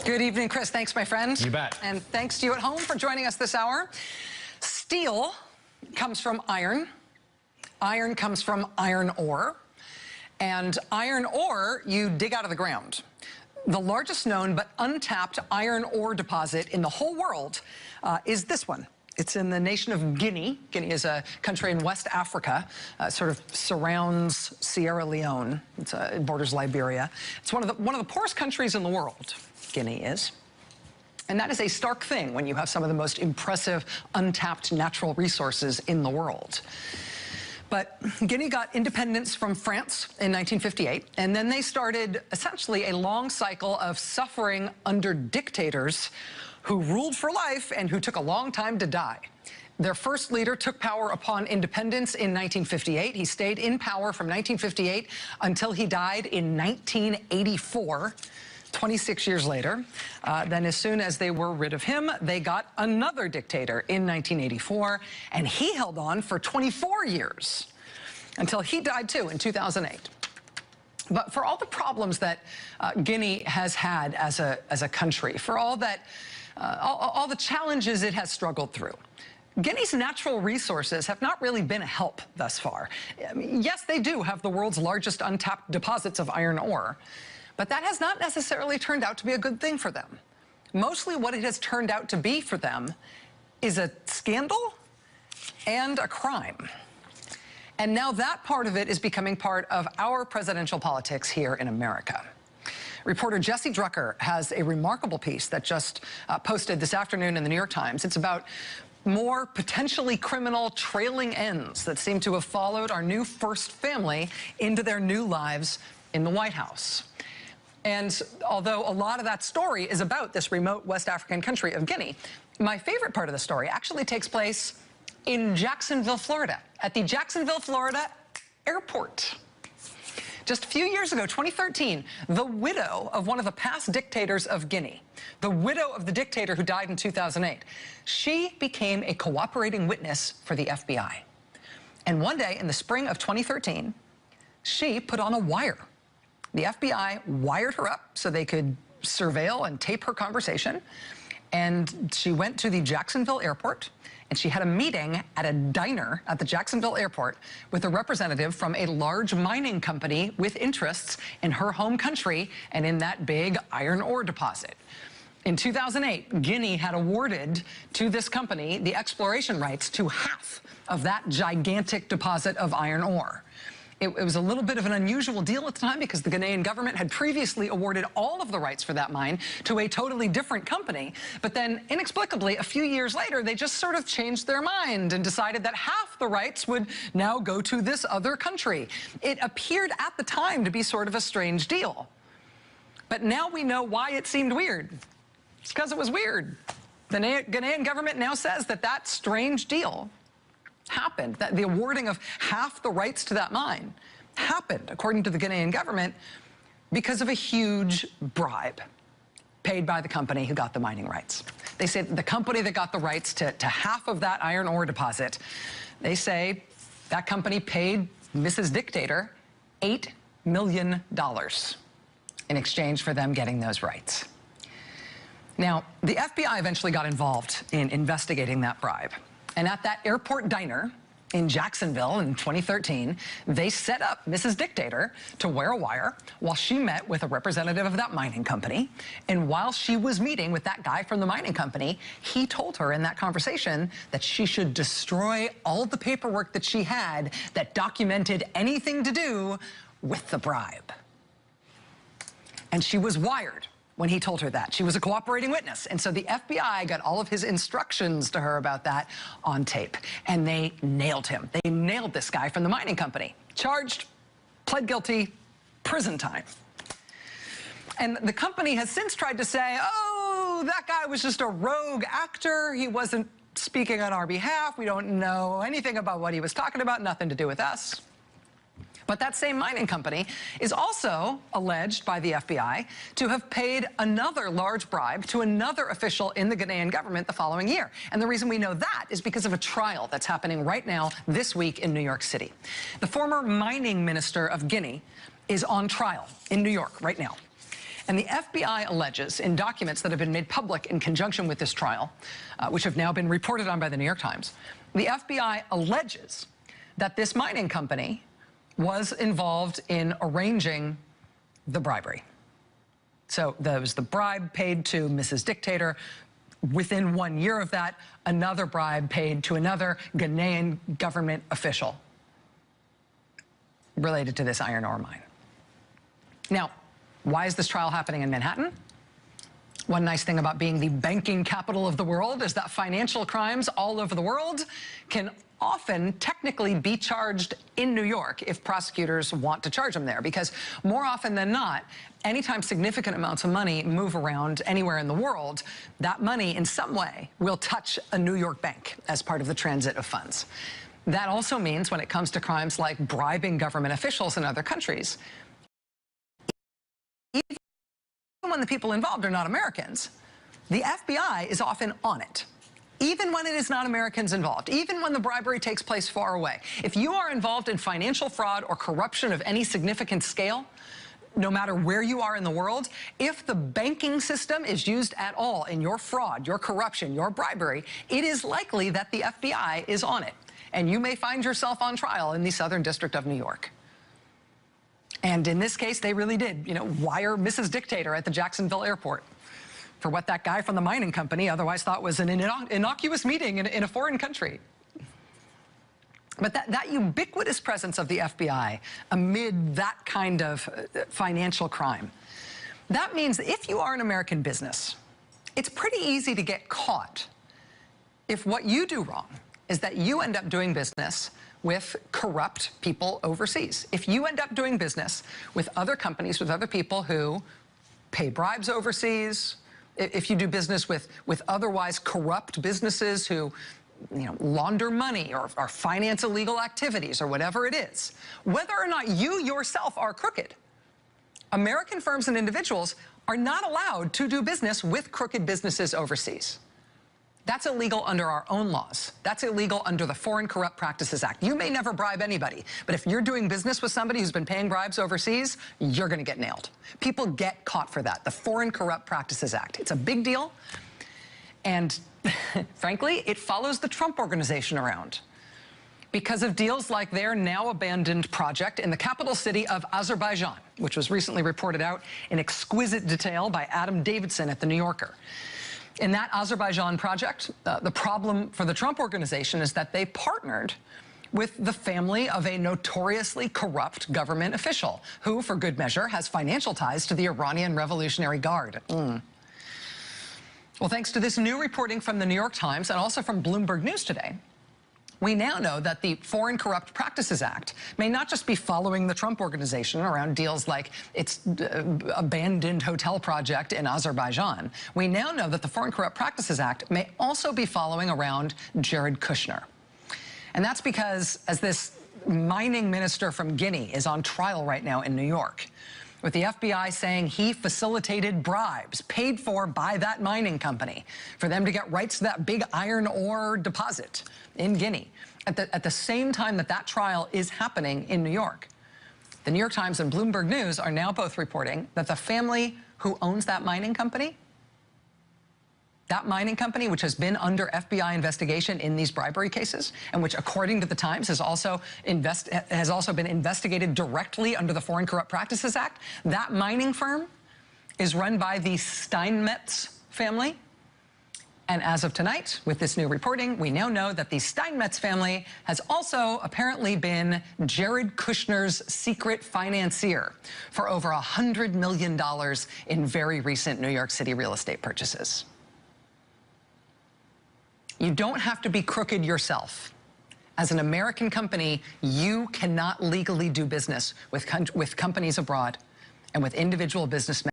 Good evening, Chris. Thanks, my friend. You bet. And thanks to you at home for joining us this hour. Steel comes from iron. Iron comes from iron ore. And iron ore you dig out of the ground. The largest known but untapped iron ore deposit in the whole world is this one. It's in the nation of Guinea. Guinea is a country in West Africa, sort of surrounds Sierra Leone. It borders Liberia. It's one of the poorest countries in the world, Guinea is. And that is a stark thing when you have some of the most impressive untapped natural resources in the world. But Guinea got independence from France in 1958, and then they started essentially a long cycle of suffering under dictators who ruled for life and who took a long time to die. Their first leader took power upon independence in 1958. He stayed in power from 1958 until he died in 1984. 26 years later. Then as soon as they were rid of him, they got another dictator in 1984, and he held on for 24 years until he died too in 2008. But for all the problems that Guinea has had as a country, for all that, all the challenges it has struggled through, Guinea's natural resources have not really been a help thus far. I mean, yes, they do have the world's largest untapped deposits of iron ore, but that has not necessarily turned out to be a good thing for them. Mostly what it has turned out to be for them is a scandal and a crime. And now that part of it is becoming part of our presidential politics here in America. Reporter Jesse Drucker has a remarkable piece that just posted this afternoon in the New York Times. It's about more potentially criminal trailing ends that seem to have followed our new first family into their new lives in the White House. And although a lot of that story is about this remote West African country of Guinea, my favorite part of the story actually takes place in Jacksonville, Florida, at the Jacksonville, Florida airport. Just a few years ago, 2013, the widow of one of the past dictators of Guinea, the widow of the dictator who died in 2008, she became a cooperating witness for the FBI. And one day in the spring of 2013, she put on a wire. The FBI wired her up so they could surveil and tape her conversation. And she went to the Jacksonville airport, and she had a meeting at a diner at the Jacksonville airport with a representative from a large mining company with interests in her home country and in that big iron ore deposit. In 2008, Guinea had awarded to this company the exploration rights to half of that gigantic deposit of iron ore. It was a little bit of an unusual deal at the time because the Ghanaian government had previously awarded all of the rights for that mine to a totally different company. But then, inexplicably, a few years later, they just sort of changed their mind and decided that half the rights would now go to this other country. It appeared at the time to be sort of a strange deal. But now we know why it seemed weird. It's because it was weird. The Ghanaian government now says that that strange deal happened, that the awarding of half the rights to that mine happened, according to the Ghanaian government, because of a huge bribe paid by the company who got the mining rights. They say the company that got the rights to half of that iron ore deposit, they say that company paid Mrs. Dictator $8 million in exchange for them getting those rights. Now, the FBI eventually got involved in investigating that bribe. And at that airport diner in Jacksonville in 2013, they set up Mrs. Dictator to wear a wire while she met with a representative of that mining company. And while she was meeting with that guy from the mining company, he told her in that conversation that she should destroy all the paperwork that she had that documented anything to do with the bribe. And she was wired when he told her that. She was a cooperating witness. And so the FBI got all of his instructions to her about that on tape. And they nailed him. They nailed this guy from the mining company. Charged, pled guilty, prison time. And the company has since tried to say, oh, that guy was just a rogue actor. He wasn't speaking on our behalf. We don't know anything about what he was talking about. Nothing to do with us. But that same mining company is also alleged by the FBI to have paid another large bribe to another official in the Ghanaian government the following year. And the reason we know that is because of a trial that's happening right now this week in New York City. The former mining minister of Guinea is on trial in New York right now. And the FBI alleges in documents that have been made public in conjunction with this trial, which have now been reported on by the New York Times, the FBI alleges that this mining company was involved in arranging the bribery. So there was the bribe paid to Mrs. Dictator. Within 1 year of that, another bribe paid to another Ghanaian government official related to this iron ore mine. Now, why is this trial happening in Manhattan? One nice thing about being the banking capital of the world is that financial crimes all over the world can often technically be charged in New York if prosecutors want to charge them there, because more often than not, anytime significant amounts of money move around anywhere in the world, that money in some way will touch a New York bank as part of the transit of funds. That also means when it comes to crimes like bribing government officials in other countries, even when the people involved are not Americans, the FBI is often on it. Even when it is not Americans involved, even when the bribery takes place far away. If you are involved in financial fraud or corruption of any significant scale, no matter where you are in the world, if the banking system is used at all in your fraud, your corruption, your bribery, it is likely that the FBI is on it. And you may find yourself on trial in the Southern District of New York. And in this case, they really did, wire Mrs. Dictator at the Jacksonville airport for what that guy from the mining company otherwise thought was an innocuous meeting in a foreign country. But that ubiquitous presence of the FBI amid that kind of financial crime, that means if you are an American business, it's pretty easy to get caught if what you do wrong is that you end up doing business with corrupt people overseas. If you end up doing business with other companies, with other people who pay bribes overseas, if you do business with otherwise corrupt businesses who launder money or finance illegal activities or whatever it is, whether or not you yourself are crooked, American firms and individuals are not allowed to do business with crooked businesses overseas. That's illegal under our own laws. That's illegal under the Foreign Corrupt Practices Act. You may never bribe anybody, but if you're doing business with somebody who's been paying bribes overseas, you're going to get nailed. People get caught for that. The Foreign Corrupt Practices Act. It's a big deal. And frankly, it follows the Trump Organization around because of deals like their now abandoned project in the capital city of Azerbaijan, which was recently reported out in exquisite detail by Adam Davidson at The New Yorker. In that Azerbaijan project, the problem for the Trump Organization is that they partnered with the family of a notoriously corrupt government official who, for good measure, has financial ties to the Iranian Revolutionary Guard. Well, thanks to this new reporting from the New York Times and also from Bloomberg News today, we now know that the Foreign Corrupt Practices Act may not just be following the Trump Organization around deals like its abandoned hotel project in Azerbaijan. We now know that the Foreign Corrupt Practices Act may also be following around Jared Kushner. And that's because as this mining minister from Guinea is on trial right now in New York, with the FBI saying he facilitated bribes paid for by that mining company for them to get rights to that big iron ore deposit in Guinea. At the same time that trial is happening in New York, the New York Times and Bloomberg News are now both reporting that the family who owns that mining company, which has been under FBI investigation in these bribery cases, and which, according to the Times, has also been investigated directly under the Foreign Corrupt Practices Act, that mining firm is run by the Steinmetz family. And as of tonight, with this new reporting, we now know that the Steinmetz family has also apparently been Jared Kushner's secret financier for over $100 million in very recent New York City real estate purchases. You don't have to be crooked yourself. As an American company, you cannot legally do business with companies abroad and with individual businessmen